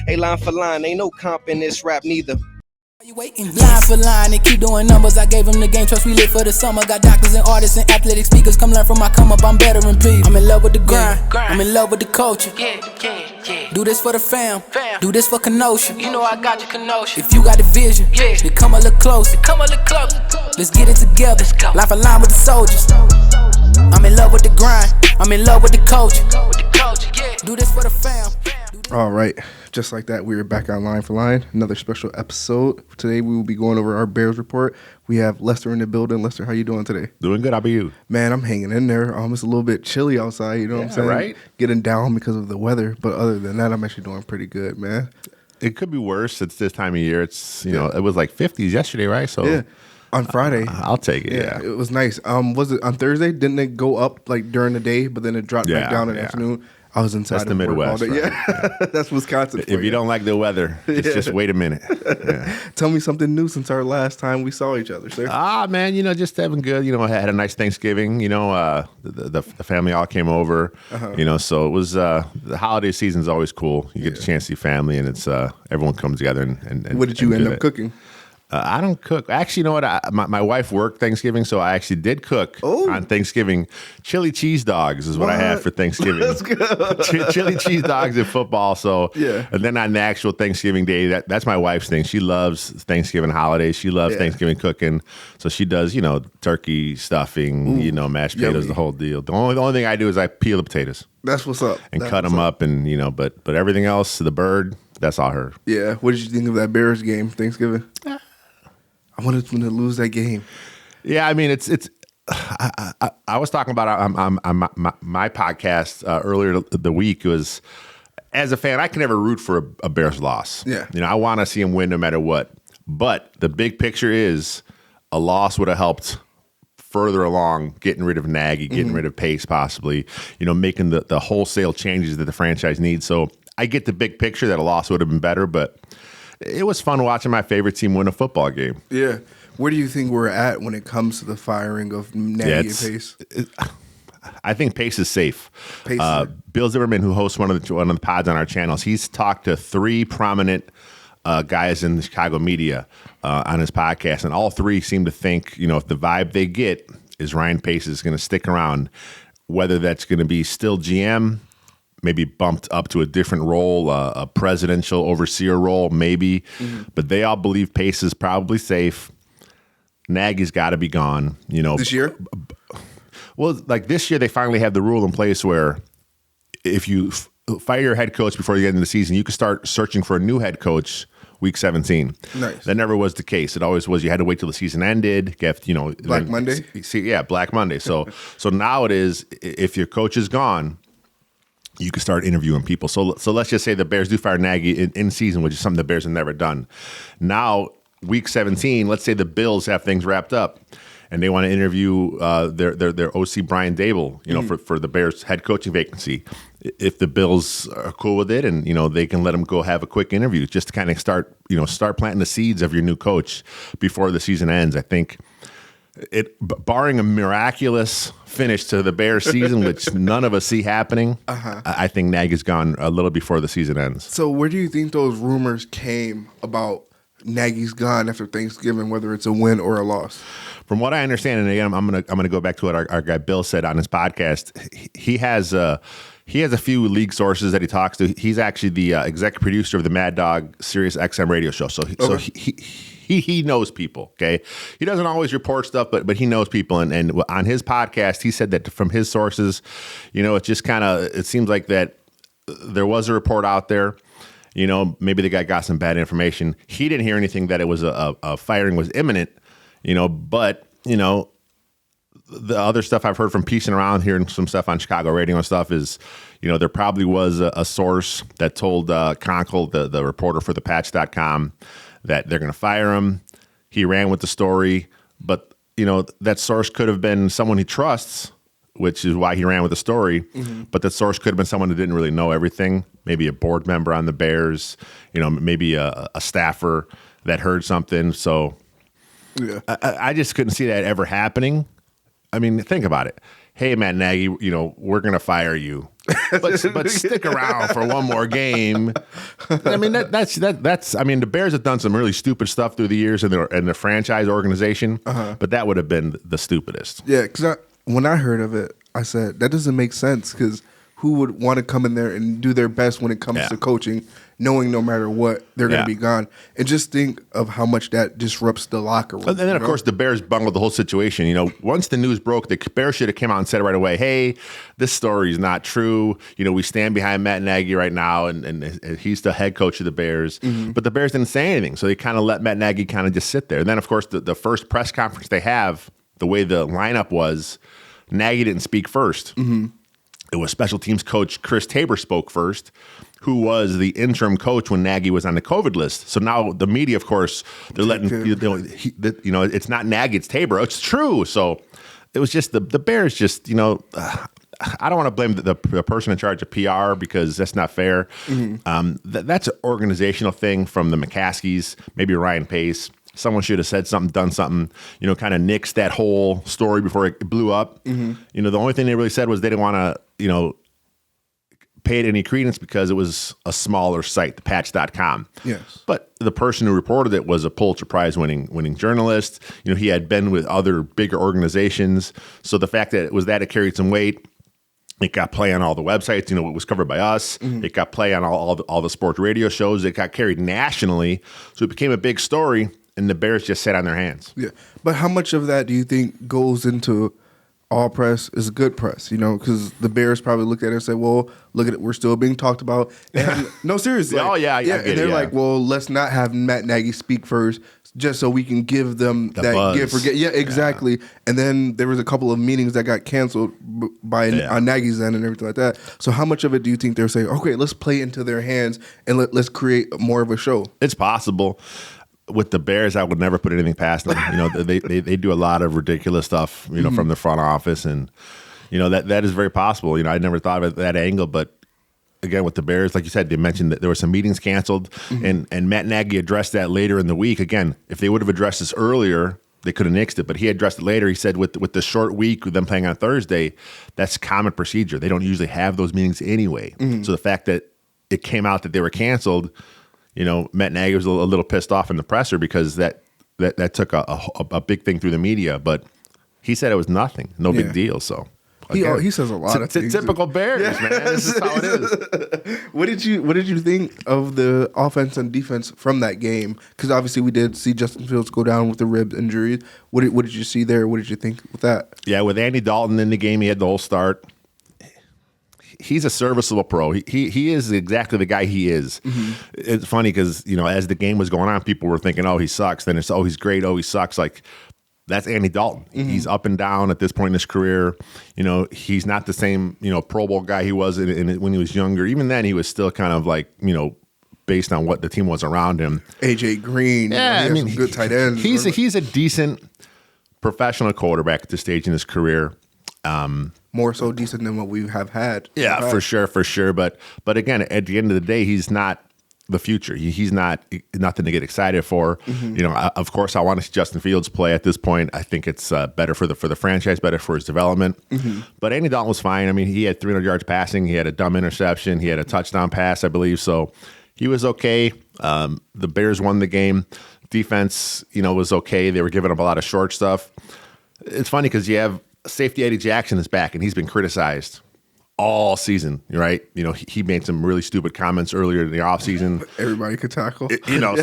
Hey, line for line, ain't no comp in this rap neither. You waiting line for line, they keep doing numbers. I gave them the game, trust we lit for the summer. Got doctors and artists and athletic speakers. Come learn from my come up, I'm better than people. I'm in love with the grind, I'm in love with the culture. Do this for the fam, do this for Kenosha. You know I got you, Kenosha. If you got the vision, then come a little closer. Let's get it together, line for line with the soldiers. I'm in love with the grind, I'm in love with the culture. Do this for the fam. All right, just like that, we are back on Line for Line. Another special episode. Today we will be going over our Bears report. We have Lester in the building. Lester, how you doing today? Doing good. How about you? Man, I'm hanging in there. It's a little bit chilly outside. You know what I'm saying? Right. Getting down because of the weather, but other than that, I'm actually doing pretty good, man. It could be worse. It's this time of year. It's you know it was like 50s yesterday, right? So yeah. On Friday. I'll take it. Yeah, it was nice. Was it on Thursday? Didn't it go up like during the day, but then it dropped back down in the afternoon? I was inside. That's the Midwest. Right? Yeah, that's Wisconsin. If you don't like the weather, just wait a minute. Yeah. Tell me something new since our last time we saw each other, sir. Man, just having good. I had a nice Thanksgiving. The family all came over. So it was the holiday season is always cool. You get the chance to see family, and it's everyone comes together and what did you end up cooking? I don't cook. Actually, you know what? My wife worked Thanksgiving, so I actually did cook on Thanksgiving. Chili cheese dogs is what I had for Thanksgiving. That's good. Chili cheese dogs and football. So and then on the actual Thanksgiving day, that's my wife's thing. She loves Thanksgiving holidays. She loves Thanksgiving cooking. So she does, turkey stuffing, mashed potatoes, the whole deal. The only thing I do is I peel the potatoes. That's what's up. And cut them up, and but everything else, the bird, that's all her. Yeah. What did you think of that Bears game Thanksgiving? I wanted them to lose that game. Yeah, I mean, it's. I was talking about on my podcast earlier the week was, as a fan, I can never root for a Bears loss. Yeah, I want to see them win no matter what. But the big picture is a loss would have helped further along, getting rid of Nagy, getting rid of Pace, possibly. Making the wholesale changes that the franchise needs. So I get the big picture that a loss would have been better, but. It was fun watching my favorite team win a football game. Yeah. Where do you think we're at when it comes to the firing of Nagy and Pace? I think Pace is safe. Bill Zimmerman, who hosts one of the pods on our channels, he's talked to 3 prominent guys in the Chicago media on his podcast, and all 3 seem to think, if the vibe they get is Ryan Pace is going to stick around, whether that's going to be still GM, maybe bumped up to a different role, a presidential overseer role, maybe. But they all believe Pace is probably safe. Nagy's got to be gone. This year? Well, like this year, they finally have the rule in place where if you fire your head coach before the end of the season, you can start searching for a new head coach week 17. Nice. That never was the case. It always was you had to wait till the season ended. Black Monday? Black Monday. So now it is, if your coach is gone, you can start interviewing people. So let's just say the Bears do fire Nagy in season, which is something the Bears have never done. Now, week 17, let's say the Bills have things wrapped up, and they want to interview their OC Brian Daboll, for the Bears head coaching vacancy. If the Bills are cool with it, and they can let him go have a quick interview, just to kind of start planting the seeds of your new coach before the season ends. I think. Barring a miraculous finish to the Bears season, which none of us see happening, I think Nagy's gone a little before the season ends. So where do you think those rumors came about Nagy's gone after Thanksgiving, whether it's a win or a loss? From what I understand, and again, I'm gonna go back to what our guy Bill said on his podcast. He has a few league sources that he talks to. He's actually the executive producer of the Mad Dog Sirius XM radio show. So he knows people, okay? He doesn't always report stuff, but he knows people. And on his podcast, he said that from his sources, it just it seems like that there was a report out there. Maybe the guy got some bad information. He didn't hear anything that it was a firing was imminent, but, the other stuff I've heard from piecing around, hearing some stuff on Chicago radio and stuff is, there probably was a source that told Conkle, the reporter for thepatch.com, that they're going to fire him. He ran with the story, but, that source could have been someone he trusts, which is why he ran with the story. But that source could have been someone who didn't really know everything, maybe a board member on the Bears, maybe a staffer that heard something. So I just couldn't see that ever happening. I mean, think about it. Hey, Matt Nagy, we're going to fire you. but stick around for one more game. I mean, that's. I mean, the Bears have done some really stupid stuff through the years in the franchise organization, but that would have been the stupidest. Yeah, because when I heard of it, I said that doesn't make sense because who would want to come in there and do their best when it comes to coaching, knowing no matter what they're going to be gone, and just think of how much that disrupts the locker room. And then, of course, the Bears bungled the whole situation. You know, once the news broke, the Bears should have come out and said right away, "Hey, this story is not true. You know, we stand behind Matt Nagy right now, and he's the head coach of the Bears." But the Bears didn't say anything, so they kind of let Matt Nagy kind of just sit there. And then, of course, the first press conference they have, the way the lineup was, Nagy didn't speak first. It was special teams coach Chris Tabor spoke first, who was the interim coach when Nagy was on the COVID list. So now the media, of course, they're letting it's not Nagy, it's Tabor. It's true. So it was just the Bears. Just I don't want to blame the person in charge of PR because that's not fair. That's an organizational thing from the McCaskies, maybe Ryan Pace. Someone should have said something, done something, kind of nixed that whole story before it blew up. The only thing they really said was they didn't want to, pay it any credence because it was a smaller site, thepatch.com. Yes. But the person who reported it was a Pulitzer Prize winning journalist. He had been with other bigger organizations. So the fact that it carried some weight. It got play on all the websites. It was covered by us. It got play on all the sports radio shows. It got carried nationally. So it became a big story. And the Bears just sat on their hands. Yeah, but how much of that do you think goes into all press is good press? Because the Bears probably looked at it and said, "Well, look at it, we're still being talked about." And no, seriously. And they're like, "Well, let's not have Matt Nagy speak first, just so we can give them that buzz. gift." Yeah, exactly. Yeah. And then there was a couple of meetings that got canceled on Nagy's end and everything like that. So how much of it do you think they're saying, "Okay, let's play into their hands and let's create more of a show"? It's possible. With the Bears, I would never put anything past them. They do a lot of ridiculous stuff, from the front office, and that is very possible. I never thought of that angle, but again, with the Bears, like you said, they mentioned that there were some meetings canceled, and Matt Nagy addressed that later in the week. Again, if they would have addressed this earlier, they could have nixed it, but he addressed it later. He said with the short week with them playing on Thursday, that's common procedure. They don't usually have those meetings anyway. So the fact that it came out that they were canceled. Matt Nagy was a little pissed off in the presser because that took a big thing through the media, but he said it was nothing, no big deal. So again, he says a lot of things. Typical Bears, man. This is how it is. What did you think of the offense and defense from that game? Because obviously we did see Justin Fields go down with the rib injury. What did you see there? What did you think with that? Yeah, with Andy Dalton in the game, he had the whole start. He's a serviceable pro. He is exactly the guy he is. It's funny because, as the game was going on, people were thinking, oh, he sucks. Then it's, oh, he's great. Oh, he sucks. Like, that's Andy Dalton. He's up and down at this point in his career. He's not the same, Pro Bowl guy he was when he was younger. Even then, he was still kind of like, based on what the team was around him. AJ Green. Yeah, some good tight ends. He's a decent professional quarterback at this stage in his career. More so decent than what we have had. Yeah, for sure. But again, at the end of the day, he's not the future. He's nothing to get excited for. Of course, I want to see Justin Fields play at this point. I think it's better for the franchise, better for his development. But Andy Dalton was fine. I mean, he had 300 yards passing. He had a dumb interception. He had a touchdown pass, I believe. So he was okay. The Bears won the game. Defense, was okay. They were giving up a lot of short stuff. It's funny because you have safety Eddie Jackson is back, and he's been criticized all season, right? He made some really stupid comments earlier in the offseason. Everybody could tackle.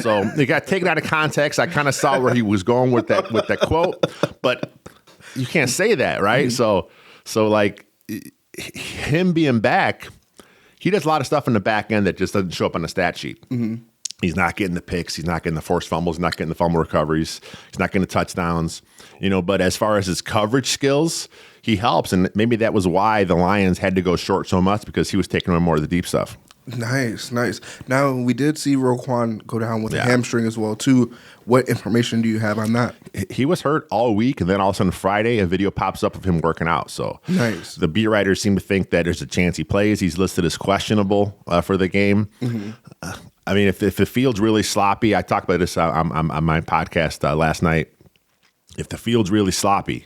So they got taken out of context. I kind of saw where he was going with that quote, but you can't say that, right? So like him being back, he does a lot of stuff in the back end that just doesn't show up on the stat sheet. He's not getting the picks. He's not getting the forced fumbles. He's not getting the fumble recoveries. He's not getting the touchdowns. But as far as his coverage skills, he helps. And maybe that was why the Lions had to go short so much, because he was taking on more of the deep stuff. Nice. Now, we did see Roquan go down with a hamstring as well, too. What information do you have on that? He was hurt all week, and then all of a sudden Friday, a video pops up of him working out. So nice. The beat writers seem to think that there's a chance he plays. He's listed as questionable for the game. I mean, if the field's really sloppy, I talked about this on my podcast last night. If the field's really sloppy,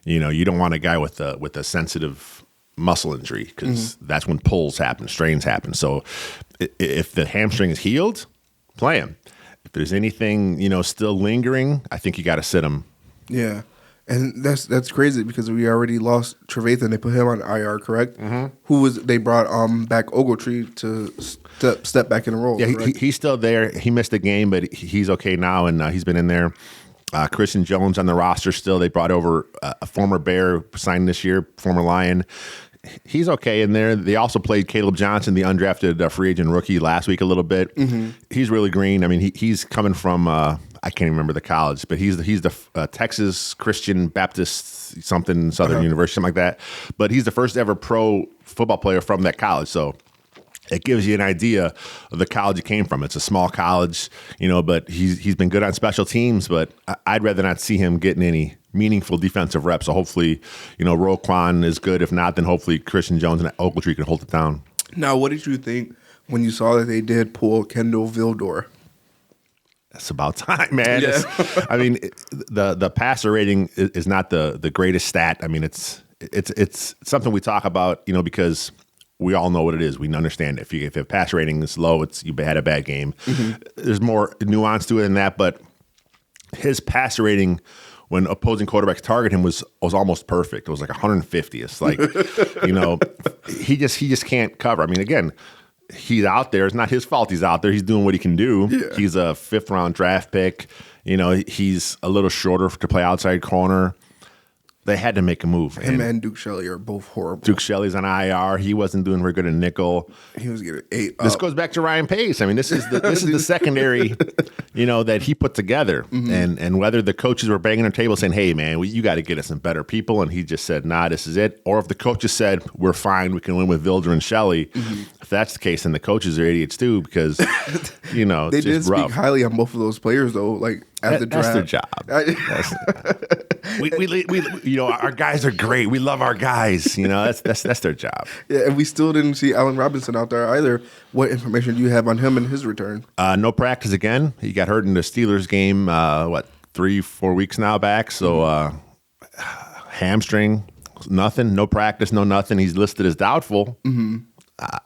you don't want a guy with a sensitive muscle injury because that's when pulls happen, strains happen. So if the hamstring is healed, play him. If there's anything, still lingering, I think you got to sit him. Yeah. And that's crazy because we already lost Trevathan. They put him on IR, correct? Mm-hmm. They brought back Ogletree to step back in the role. Yeah, he's still there. He missed a game, but he's okay now, and he's been in there. Christian Jones on the roster still. They brought over a former Bear signed this year, former Lion. He's okay in there. They also played Caleb Johnson, the undrafted free agent rookie, last week a little bit. Mm-hmm. He's really green. I mean, he's coming from I can't even remember the college, but he's the Texas Christian Baptist something Southern University, something like that. But he's the first ever pro football player from that college. So it gives you an idea of the college he came from. It's a small college, but he's been good on special teams. But I'd rather not see him getting any meaningful defensive reps. So hopefully, Roquan is good. If not, then hopefully Christian Jones and Ogletree can hold it down. Now, what did you think when you saw that they did pull Kendall Vildor? It's about time, man. Yeah. The passer rating is not the greatest stat. I mean, it's something we talk about, because we all know what it is. We understand it. If passer rating is low, you had a bad game. Mm-hmm. There's more nuance to it than that, but his passer rating when opposing quarterbacks target him was almost perfect. It was like 150. It's like, he just can't cover. I mean, again, he's out there. It's not his fault he's out there. He's doing what he can do. Yeah. He's a 5th round draft pick. He's a little shorter to play outside corner. They had to make a move. Him and Duke Shelley are both horrible. Duke Shelley's on IR. He wasn't doing very good at nickel. He was getting 8 This goes back to Ryan Pace. I mean, this is the secondary, that he put together. Mm-hmm. And whether the coaches were banging their table saying, hey, man, you got to get us some better people. And he just said, nah, this is it. Or if the coaches said, we're fine, we can win with Vildor and Shelley. Mm-hmm. If that's the case, then the coaches are idiots too because, they did speak highly on both of those players, though. Like, at the draft. That's their job. Our guys are great. We love our guys. That's their job. Yeah, and we still didn't see Allen Robinson out there either. What information do you have on him and his return? No practice again. He got hurt in the Steelers game, 3-4 weeks now back. So hamstring, nothing, no practice, no nothing. He's listed as doubtful. Mm-hmm.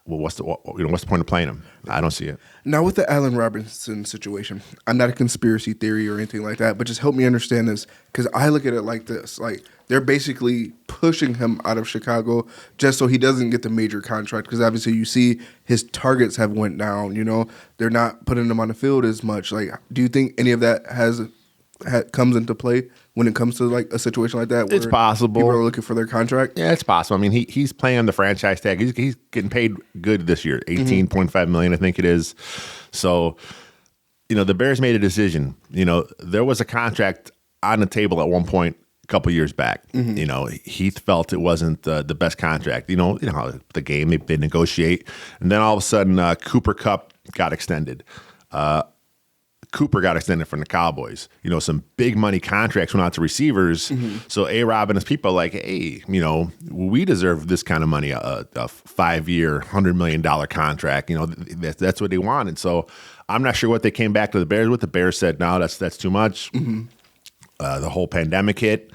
What's the point of playing him? I don't see it. Now with the Allen Robinson situation, I'm not a conspiracy theory or anything like that, but just help me understand this because I look at it like this: like they're basically pushing him out of Chicago just so he doesn't get the major contract. Because obviously you see his targets have went down. They're not putting him on the field as much. Like, do you think any of that comes into play when it comes to like a situation like that? Where it's possible. People are looking for their contract. Yeah, it's possible. I mean, he's playing on the franchise tag. He's getting paid good this year, $18.5 million, I think it is. So, the Bears made a decision. There was a contract on the table at one point a couple years back. Mm-hmm. Heath felt it wasn't the best contract. You know how the game they negotiate, and then all of a sudden Cooper Kupp got extended. Cooper got extended from the Cowboys. Some big money contracts went out to receivers. Mm-hmm. So A-Rob and his people are like, hey, we deserve this kind of money, a 5-year, $100 million contract. That's what they wanted. So I'm not sure what they came back to the Bears with. The Bears said, no, that's too much. Mm-hmm. The whole pandemic hit.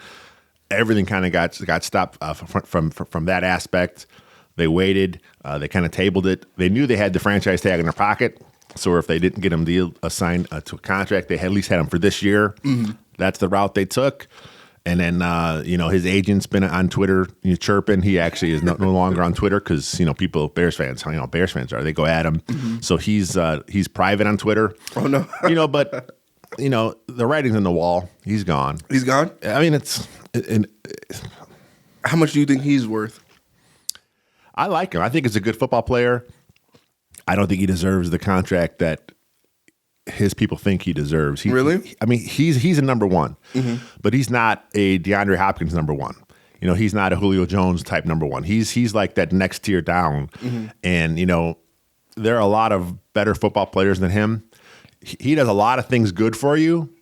Everything kind of got stopped from that aspect. They waited. They kind of tabled it. They knew they had the franchise tag in their pocket. So if they didn't get him assigned to a contract, they at least had him for this year. Mm-hmm. That's the route they took. And then, his agent's been on Twitter chirping. He actually is no longer on Twitter because, people, Bears fans are. They go at him. Mm-hmm. So he's private on Twitter. Oh, no. But, the writing's on the wall. He's gone. He's gone? I mean, how much do you think he's worth? I like him. I think he's a good football player. I don't think he deserves the contract that his people think he deserves. Really? He's a number one, mm-hmm. but he's not a DeAndre Hopkins number one. He's not a Julio Jones type number one. He's like that next tier down. Mm-hmm. And, there are a lot of better football players than him. He does a lot of things good for you,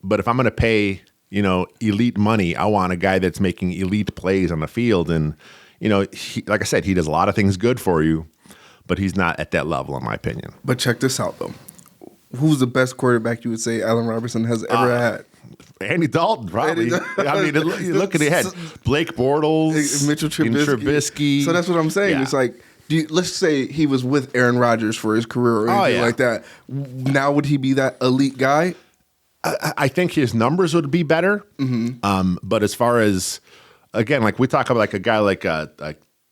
but if I'm going to pay, elite money, I want a guy that's making elite plays on the field. And, like I said, he does a lot of things good for you. But he's not at that level, in my opinion. But check this out, though. Who's the best quarterback you would say Allen Robinson has ever had? Andy Dalton, probably. I mean, look at the head. Blake Bortles, Mitchell Trubisky. So that's what I'm saying. Yeah. It's like, let's say he was with Aaron Rodgers for his career or anything like that. Now, would he be that elite guy? I think his numbers would be better. Mm-hmm. But as far as, again, like we talk about like a guy like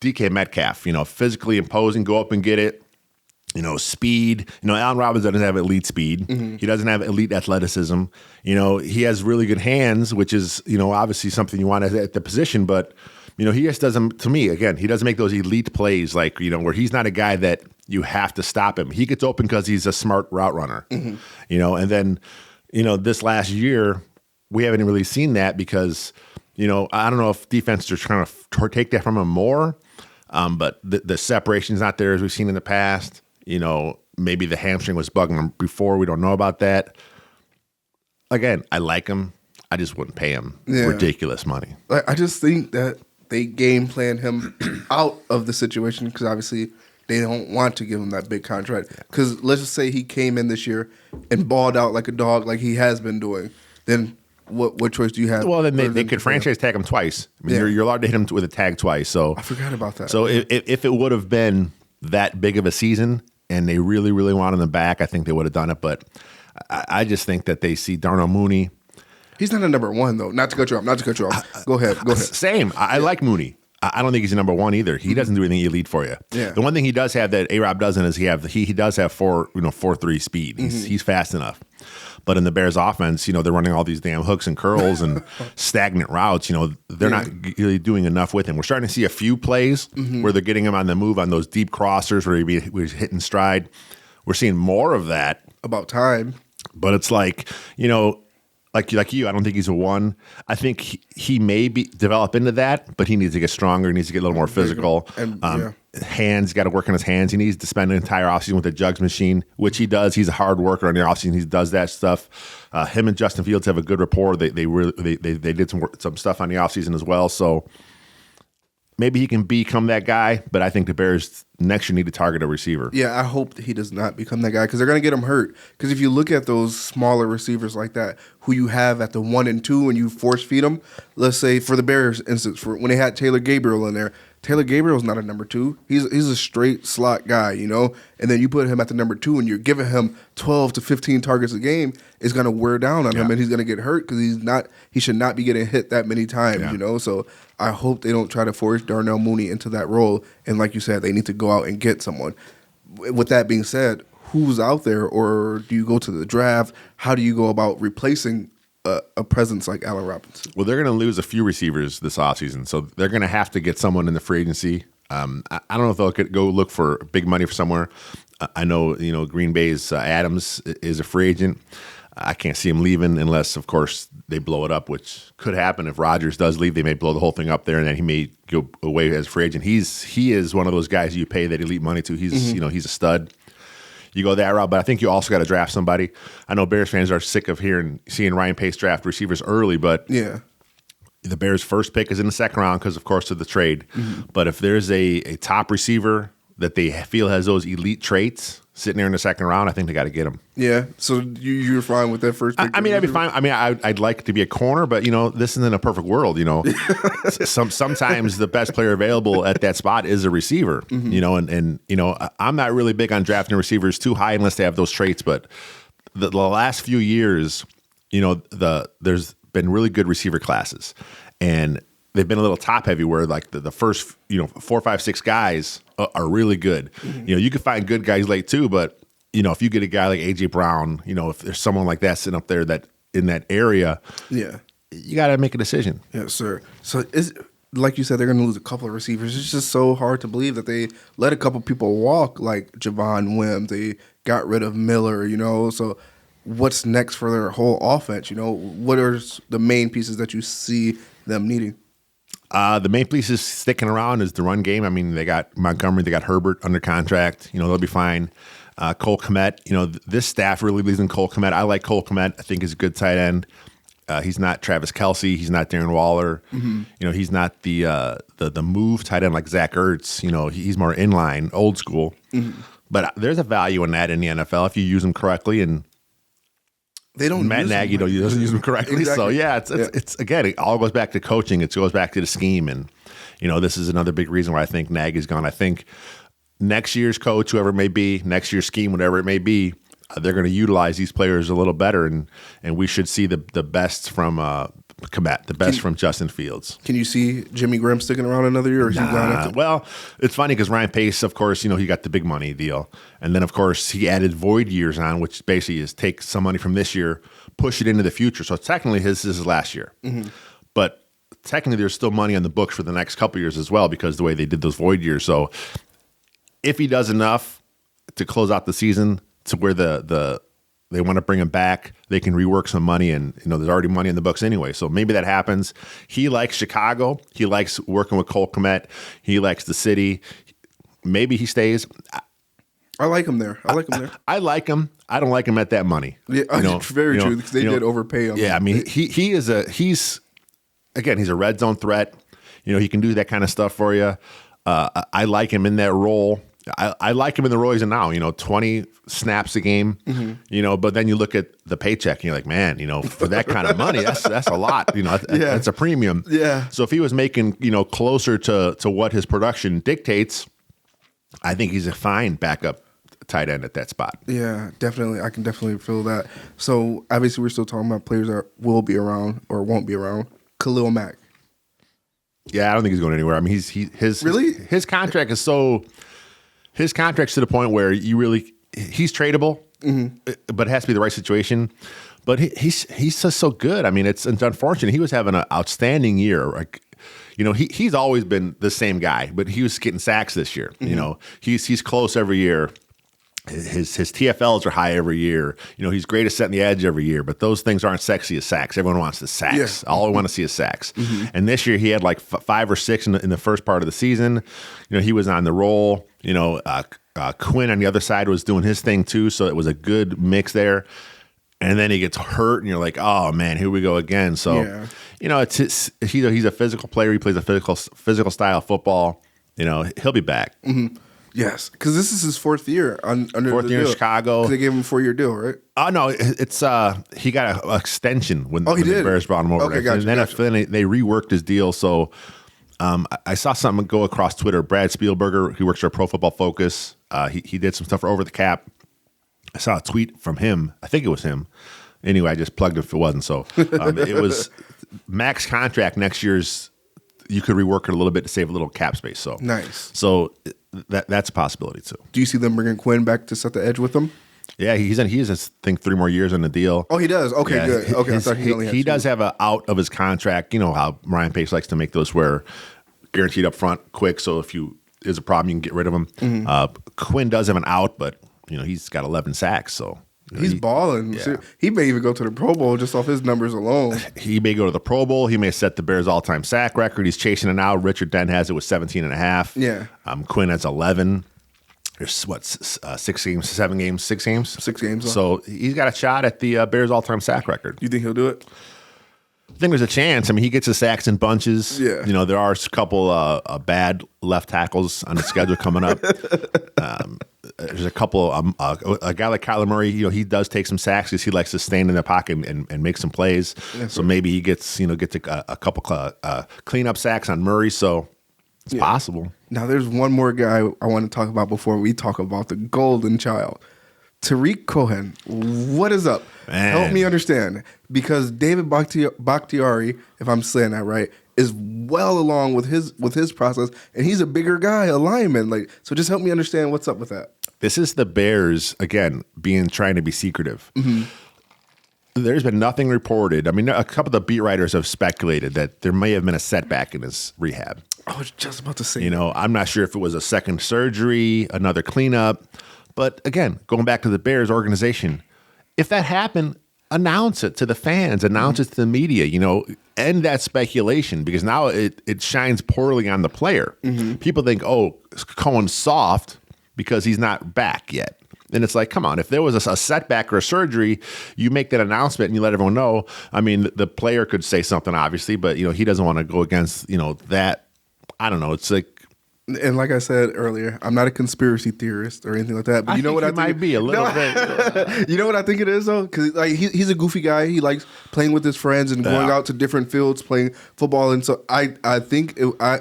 DK Metcalf, physically imposing, go up and get it. Speed. Allen Robinson doesn't have elite speed. Mm-hmm. He doesn't have elite athleticism. He has really good hands, which is, obviously something you want at the position. But, he just doesn't, to me, again, he doesn't make those elite plays like, where he's not a guy that you have to stop him. He gets open because he's a smart route runner, mm-hmm. And then, this last year, we haven't really seen that because, I don't know if defenses are trying to take that from him more, but the separation's not there as we've seen in the past. Maybe the hamstring was bugging him before. We don't know about that. Again, I like him. I just wouldn't pay him ridiculous money. I just think that they game plan him out of the situation because obviously they don't want to give him that big contract. Because let's just say he came in this year and balled out like a dog like he has been doing. Then what choice do you have? Well, then they could franchise tag him twice. I mean, you're allowed to hit him with a tag twice. So I forgot about that. So if it would have been that big of a season and they really, really wanted him back, I think they would have done it. But I just think that they see Darnell Mooney. He's not a number one, though. Not to cut you off. Go ahead. Same. I like Mooney. I don't think he's a number one either. He doesn't do anything elite for you. Yeah. The one thing he does have that A-Rob doesn't is he does have 4.3 speed. He's fast enough. But in the Bears offense, they're running all these damn hooks and curls and stagnant routes. They're not really doing enough with him. We're starting to see a few plays where they're getting him on the move on those deep crossers where he's hitting stride. We're seeing more of that. About time. But it's like, like you, I don't think he's a one. I think he may develop into that, but he needs to get stronger. He needs to get a little more physical. And, hands, got to work on his hands. He needs to spend an entire offseason with a jugs machine, which he does. He's a hard worker on the offseason. He does that stuff. Him and Justin Fields have a good rapport. They did some stuff on the offseason as well. So maybe he can become that guy, but I think the Bears next year need to target a receiver. Yeah, I hope that he does not become that guy because they're going to get him hurt. Because if you look at those smaller receivers like that, who you have at the 1 and 2 and you force feed them, let's say for the Bears instance, for when they had Taylor Gabriel in there, Taylor Gabriel's not a number 2. He's a straight slot guy, and then you put him at the number 2 and you're giving him 12 to 15 targets a game, it's going to wear down on him and he's going to get hurt because he should not be getting hit that many times, So I hope they don't try to force Darnell Mooney into that role. And like you said, they need to go out and get someone. With that being said, who's out there, or do you go to the draft? How do you go about replacing a presence like Allen Robinson? Well, they're going to lose a few receivers this offseason, so they're going to have to get someone in the free agency. I don't know if they'll go look for big money for somewhere. I know, Green Bay's Adams is a free agent. I can't see him leaving unless, of course, they blow it up, which could happen. If Rodgers does leave, they may blow the whole thing up there, and then he may go away as a free agent. He is one of those guys you pay that elite money to. He's he's a stud. You go that route, but I think you also got to draft somebody. I know Bears fans are sick of seeing Ryan Pace draft receivers early, but the Bears' first pick is in the second round because, of course, of the trade. But if there's a top receiver that they feel has those elite traits sitting there in the second round, I think they got to get him. Yeah, so you're fine with that first pick? I mean, I'd be fine. I mean, I'd like to be a corner, but, this isn't a perfect world, Sometimes the best player available at that spot is a receiver, and I'm not really big on drafting receivers too high unless they have those traits, but the last few years, there's been really good receiver classes, and they've been a little top heavy where like the first 4, 5, 6 guys are really good. You can find good guys late too, but if you get a guy like AJ Brown, if there's someone like that sitting up there that in that area, you got to make a decision. Yes, sir. So like you said, they're going to lose a couple of receivers. It's just so hard to believe that they let a couple people walk, like Javon Wims. They got rid of Miller. So what's next for their whole offense? What are the main pieces that you see them needing? The main pieces sticking around is the run game. I mean, they got Montgomery, they got Herbert under contract. They'll be fine. Cole Kmet, this staff really believes in Cole Kmet. I like Cole Kmet. I think he's a good tight end. He's not Travis Kelce. He's not Darren Waller. He's not the move tight end like Zach Ertz. He's more inline, old school. But there's a value in that in the NFL if you use him correctly. And They don't. Matt Nagy doesn't use them correctly. Exactly. So yeah, it's again, it all goes back to coaching. It goes back to the scheme, and this is another big reason why I think Nagy's gone. I think next year's coach, whoever it may be, next year's scheme, whatever it may be, they're going to utilize these players a little better, and we should see the best from Kmet, the best from Justin Fields. Can you see Jimmy Graham sticking around another year? Or is he gone after? Well, it's funny because Ryan Pace, of course, he got the big money deal, and then of course he added void years on, which basically is take some money from this year, push it into the future. So technically, this is last year, but technically there's still money on the books for the next couple years as well because the way they did those void years. So if he does enough to close out the season to where they want to bring him back, they can rework some money, and there's already money in the books anyway. So maybe that happens. He likes Chicago. He likes working with Cole Kmet. He likes the city. Maybe he stays. I like him there. I like him. I don't like him at that money. Yeah, very true. Because they did overpay him. Yeah, I mean, he's a red zone threat. He can do that kind of stuff for you. I like him in that role. I like him in the role he's in now, 20 snaps a game, but then you look at the paycheck and you're like, man, for that kind of money, that's a lot, that's a premium. Yeah. So if he was making, closer to what his production dictates, I think he's a fine backup tight end at that spot. Yeah, definitely. I can definitely feel that. So obviously we're still talking about players that will be around or won't be around. Khalil Mack. Yeah, I don't think he's going anywhere. I mean, his contract is so... His contract's to the point where he's tradable, but it has to be the right situation. But he's just so good. I mean, it's unfortunate. He was having an outstanding year. Like, he's always been the same guy, but he was getting sacks this year. He's close every year. His TFLs are high every year. He's great at setting the edge every year, but those things aren't sexy as sacks. Everyone wants the sacks. Yeah. All I want to see is sacks. And this year he had like 5 or 6 in the first part of the season. He was on the roll. Quinn on the other side was doing his thing too, so it was a good mix there. And then he gets hurt, and you're like, oh man, here we go again. So, he's a physical player. He plays a physical style of football. He'll be back. Yes, because this is his 4th year under fourth the year deal. in Chicago. They gave him a 4-year deal, right? Oh no, it's he got an extension when he did. The Bears brought him over. Okay, gotcha, and then they reworked his deal. So I saw something go across Twitter. Brad Spielberger, he works for Pro Football Focus. He did some stuff for Over the Cap. I saw a tweet from him. I think it was him. Anyway, I just plugged it if it wasn't. So it was max contract next year's. You could rework it a little bit to save a little cap space. So nice. So that's a possibility too. Do you see them bringing Quinn back to set the edge with them? Yeah, he has I think 3 more years on the deal. Oh, he does. Okay, yeah, good. Okay, I thought he does have an out of his contract. You know how Ryan Pace likes to make those where guaranteed up front, quick. So if there's a problem, you can get rid of him. Quinn does have an out, but he's got 11 sacks. So he's balling. Yeah. He may even go to the Pro Bowl just off his numbers alone. He may go to the Pro Bowl. He may set the Bears' all-time sack record. He's chasing it now. Richard Dent has it with 17.5. Yeah. Quinn has 11. There's 6 games, 7 games, 6 games? 6 games. So he's got a shot at the Bears' all-time sack record. You think he'll do it? I think there's a chance. I mean, he gets his sacks in bunches. Yeah. There are a couple bad left tackles on the schedule coming up. There's a couple. A guy like Kyler Murray, he does take some sacks because he likes to stand in the pocket and make some plays. Yes, so maybe he gets a couple cleanup sacks on Murray. So it's possible. Now there's one more guy I want to talk about before we talk about the golden child, Tariq Cohen. What is up? Man. Help me understand, because David Bakhtiari, if I'm saying that right, is well along with his process, and he's a bigger guy, a lineman. So just help me understand what's up with that. This is the Bears again trying to be secretive. There's been nothing reported. I mean, a couple of the beat writers have speculated that there may have been a setback in his rehab. I was just about to say. I'm not sure if it was a second surgery, another cleanup, but again, going back to the Bears organization, if that happened, announce it to the fans, announce it to the media, end that speculation, because now it shines poorly on the player. People think, oh, Cohen's soft because he's not back yet. And it's like, come on, if there was a setback or a surgery, you make that announcement and you let everyone know. I mean, the player could say something, obviously, but, he doesn't want to go against, that. I don't know. It's like, And like I said earlier, I'm not a conspiracy theorist or anything like that. But you know what I think might be a little bit. You know what I think it is though, because like he's a goofy guy. He likes playing with his friends and going out to different fields, playing football. And so I think I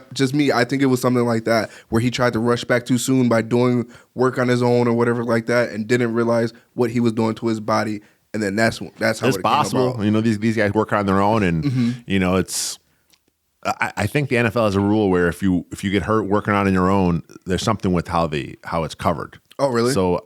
think it was something like that where he tried to rush back too soon by doing work on his own or whatever like that, and didn't realize what he was doing to his body. And then that's how it's possible. Came about. You know, these guys work on their own, and you know it's. I think the NFL has a rule where if you get hurt working on your own, there's something with how it's covered. Oh, really? So,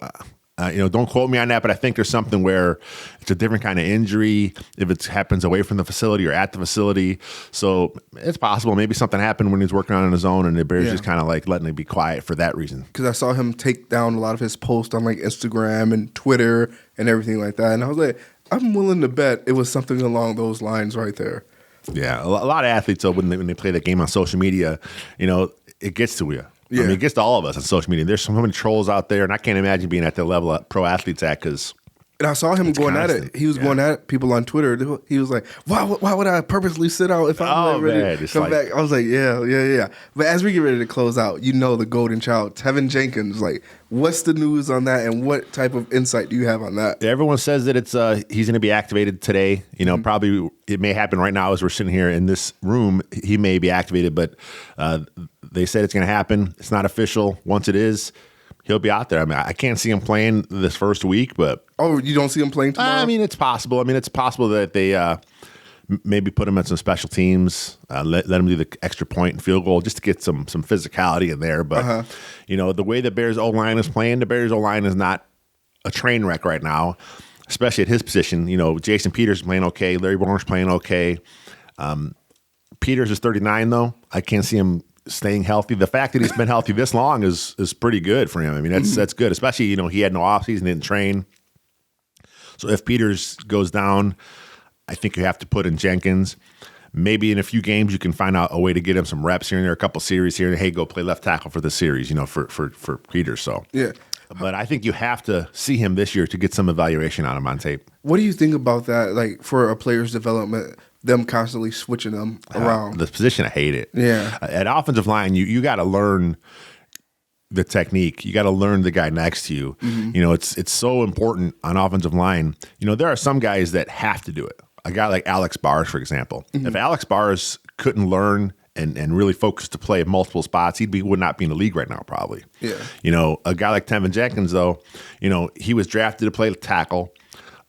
you know, don't quote me on that, but I think there's something where it's a different kind of injury if it happens away from the facility or at the facility. So it's possible maybe something happened when he was working on his own, and the Bears just kind of like letting him be quiet for that reason. Because I saw him take down a lot of his posts on like Instagram and Twitter and everything like that, and I was like, I'm willing to bet it was something along those lines right there. Yeah, a lot of athletes, though, when they play the game on social media, you know, it gets to you. Yeah. I mean, it gets to all of us on social media. There's so many trolls out there, and I can't imagine being at the level that pro athletes at because. And I saw him going constant. At it. He was going at people on Twitter. He was like, why would I purposely sit out if I'm ready to come back? I was like, yeah. But as we get ready to close out, you know the golden child, Tevin Jenkins, like, what's the news on that, and what type of insight do you have on that? Everyone says that it's he's going to be activated today. You know, probably it may happen right now as we're sitting here in this room. He may be activated, but they said it's going to happen. It's not official. Once it is, he'll be out there. I mean, I can't see him playing this first week, but you don't see him playing tomorrow? I mean, it's possible. I mean, it's possible that they maybe put him at some special teams, let him do the extra point and field goal just to get some physicality in there. But you know, the way the Bears O-line is playing, the Bears O-line is not a train wreck right now, especially at his position. You know, Jason Peters is playing okay, Larry Bourne's playing okay. Peters is 39 though. I can't see him staying healthy. The fact that he's been healthy this long is pretty good for him. I mean, that's good, especially, you know, he had no offseason, didn't train. So if Peters goes down, I think you have to put in Jenkins. Maybe in a few games you can find out a way to get him some reps here and there, a couple series here, and hey, go play left tackle for the series, you know, for Peters. So yeah. But I think you have to see him this year to get some evaluation on him on tape. What do you think about that, like, for a player's development, them constantly switching them around? The position, I hate it. Yeah. At offensive line, you got to learn the technique. You got to learn the guy next to you. You know, it's so important on offensive line. You know, there are some guys that have to do it. A guy like Alex Bars, for example. If Alex Bars couldn't learn and really focus to play multiple spots, would not be in the league right now, probably. Yeah. You know, a guy like Tevin Jenkins, though, you know, he was drafted to play tackle,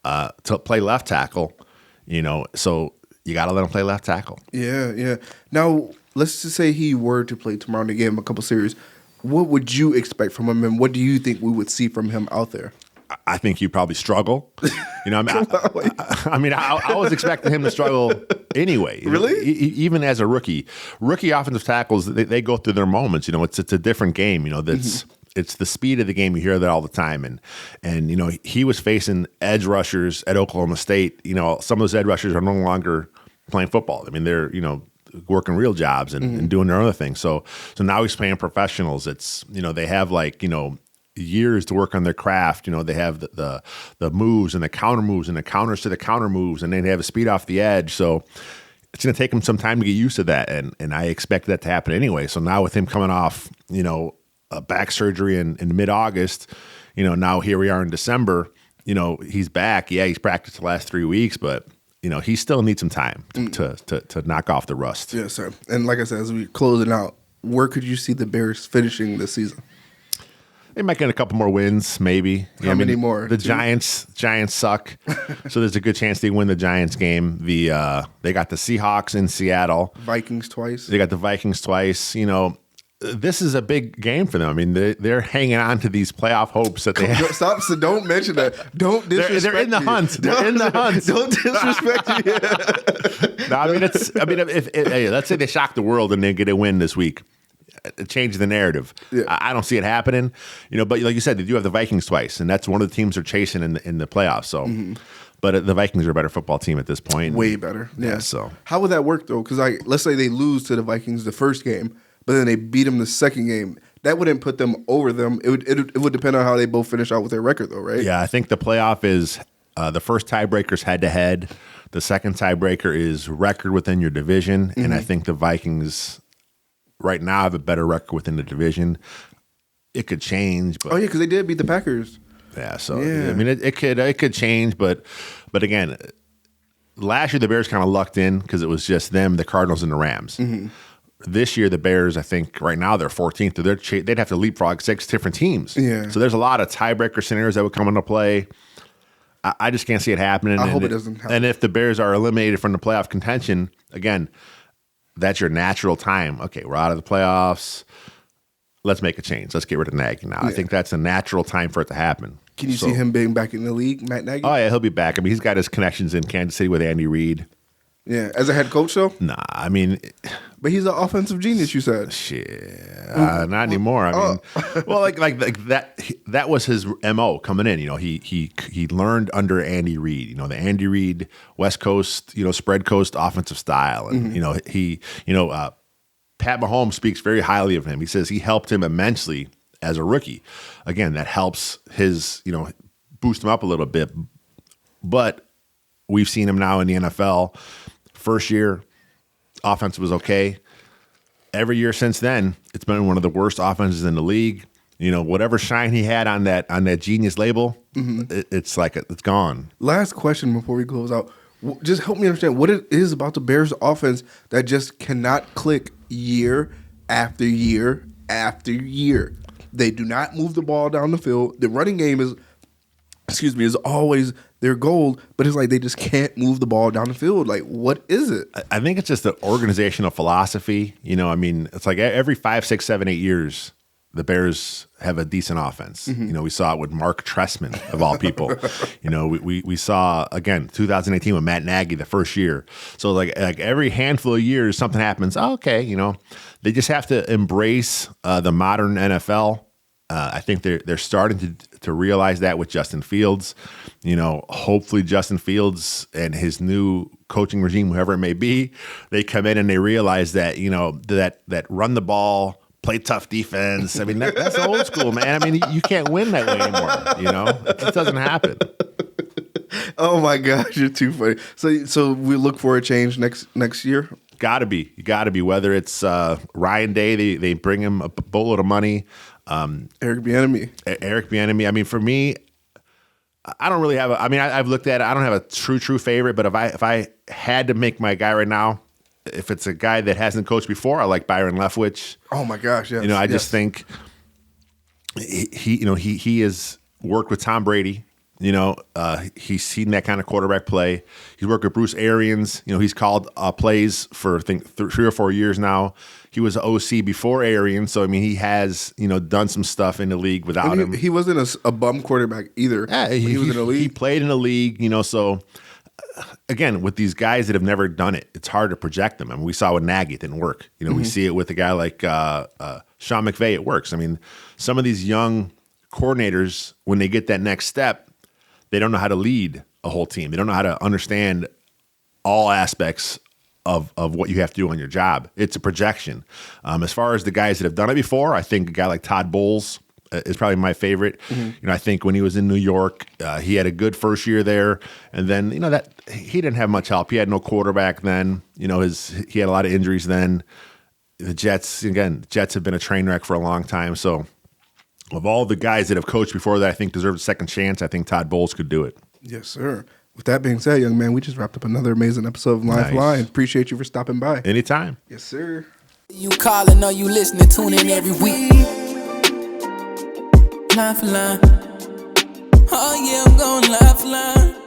to play left tackle, you know, so you got to let him play left tackle. Yeah. Now, let's just say he were to play tomorrow and they gave him a couple series. What would you expect from him, and what do you think we would see from him out there? I think he'd probably struggle. You know, I mean, I was expecting him to struggle anyway. Really? Even as a rookie. Rookie offensive tackles, they go through their moments. You know, it's a different game. You know, that's it's the speed of the game. You hear that all the time. And you know, he was facing edge rushers at Oklahoma State. You know, some of those edge rushers are no longer playing football. I mean, they're, you know, working real jobs and doing their other things. So now he's playing professionals. It's, you know, they have like, you know, years to work on their craft. You know, they have the moves and the counter moves and the counters to the counter moves, and then they have a speed off the edge. So it's going to take him some time to get used to that. And I expect that to happen anyway. So now with him coming off, you know, a back surgery in mid-August, you know, now here we are in December, you know, he's back. Yeah, he's practiced the last 3 weeks, but you know, he still needs some time to knock off the rust. Yes, sir. And like I said, as we close it out, where could you see the Bears finishing this season? They might get a couple more wins, maybe. How many more? The Giants suck, so there's a good chance they win the Giants game. They got the Seahawks in Seattle, Vikings twice. They got the Vikings twice. You know, this is a big game for them. I mean, they're hanging on to these playoff hopes that they have. Stop! So don't mention that. Don't disrespect. They're in the hunt. They're in the hunt. Don't disrespect me. No, I mean, if let's say they shock the world and they get a win this week, change the narrative. Yeah. I don't see it happening, you know. But like you said, they do have the Vikings twice, and that's one of the teams they're chasing in the playoffs. So, but the Vikings are a better football team at this point. Way better. Yeah. So how would that work though? Because let's say they lose to the Vikings the first game, but then they beat them the second game. That wouldn't put them over them. It would depend on how they both finish out with their record, though, right? Yeah, I think the playoff is the first tiebreaker's head-to-head. The second tiebreaker is record within your division, and I think the Vikings' right now have a better record within the division. It could change. But, because they did beat the Packers. Yeah, so I mean, it could change, but again, last year the Bears kind of lucked in because it was just them, the Cardinals, and the Rams. Mm-hmm. This year, the Bears, I think right now they're 14th. They'd have to leapfrog 6 different teams. Yeah. So there's a lot of tiebreaker scenarios that would come into play. I just can't see it happening. I hope it doesn't happen. And if the Bears are eliminated from the playoff contention, again, that's your natural time. Okay, we're out of the playoffs. Let's make a change. Let's get rid of Nagy now. Yeah. I think that's a natural time for it to happen. Can you see him being back in the league, Matt Nagy? Oh, yeah, he'll be back. I mean, he's got his connections in Kansas City with Andy Reid. Yeah, as a head coach, though? Nah, I mean... But he's an offensive genius, you said. Shit, not anymore. I mean, well, like that was his MO coming in. You know, he learned under Andy Reid. You know, the Andy Reid West Coast, spread coast offensive style, and Pat Mahomes speaks very highly of him. He says he helped him immensely as a rookie. Again, that helps his boost him up a little bit. But we've seen him now in the NFL. First year, offense was okay. Every year since then, it's been one of the worst offenses in the league. Whatever shine he had on that genius label, it's like it's gone. Last question before we close out. Just help me understand what it is about the Bears offense that just cannot click year after year after year. They do not move the ball down the field. The running game is always their goal, but it's like they just can't move the ball down the field. Like, what is it? I think it's just the organizational philosophy. I mean, it's like every 5, 6, 7, 8 years, the Bears have a decent offense. Mm-hmm. We saw it with Mark Trestman, of all people. We saw, again, 2018 with Matt Nagy the first year. So like every handful of years, something happens. Oh, okay, they just have to embrace the modern NFL. I think they're starting to realize that with Justin Fields. Hopefully Justin Fields and his new coaching regime, whoever it may be, they come in and they realize that that run the ball, play tough defense. I mean, that's old school, man. I mean, you can't win that way anymore. It just doesn't happen. Oh my gosh, you're too funny. So we look for a change next year. Gotta be. Whether it's Ryan Day, they bring him a boatload of money. Eric Bieniemy. I mean, for me, I don't really have I've looked at it. I don't have a true favorite, but if I had to make my guy right now, if it's a guy that hasn't coached before, I like Byron Leftwich. Oh my gosh, yes. I just think he has worked with Tom Brady. He's seen that kind of quarterback play. He's worked with Bruce Arians. He's called plays for, I think, 3 or 4 years now. He was an OC before Arians, so, I mean, he has, done some stuff in the league without him. He wasn't a bum quarterback either. Yeah, he was in the league. He played in the league, so, again, with these guys that have never done it, it's hard to project them. I mean, we saw with Nagy, it didn't work. We see it with a guy like Sean McVay, it works. I mean, some of these young coordinators, when they get that next step, they don't know how to lead a whole team. They don't know how to understand all aspects of what you have to do on your job. It's a projection. As far as the guys that have done it before, I think a guy like Todd Bowles is probably my favorite. Mm-hmm. I think when he was in New York, he had a good first year there, and then that he didn't have much help. He had no quarterback then. He had a lot of injuries then. The Jets have been a train wreck for a long time. So, of all the guys that have coached before that I think deserve a second chance, I think Todd Bowles could do it. Yes, sir. With that being said, young man, we just wrapped up another amazing episode of Lifeline. Nice. Appreciate you for stopping by. Anytime. Yes, sir. You calling, or you listening, tune in every week. Lifeline. Oh yeah, I'm going Lifeline.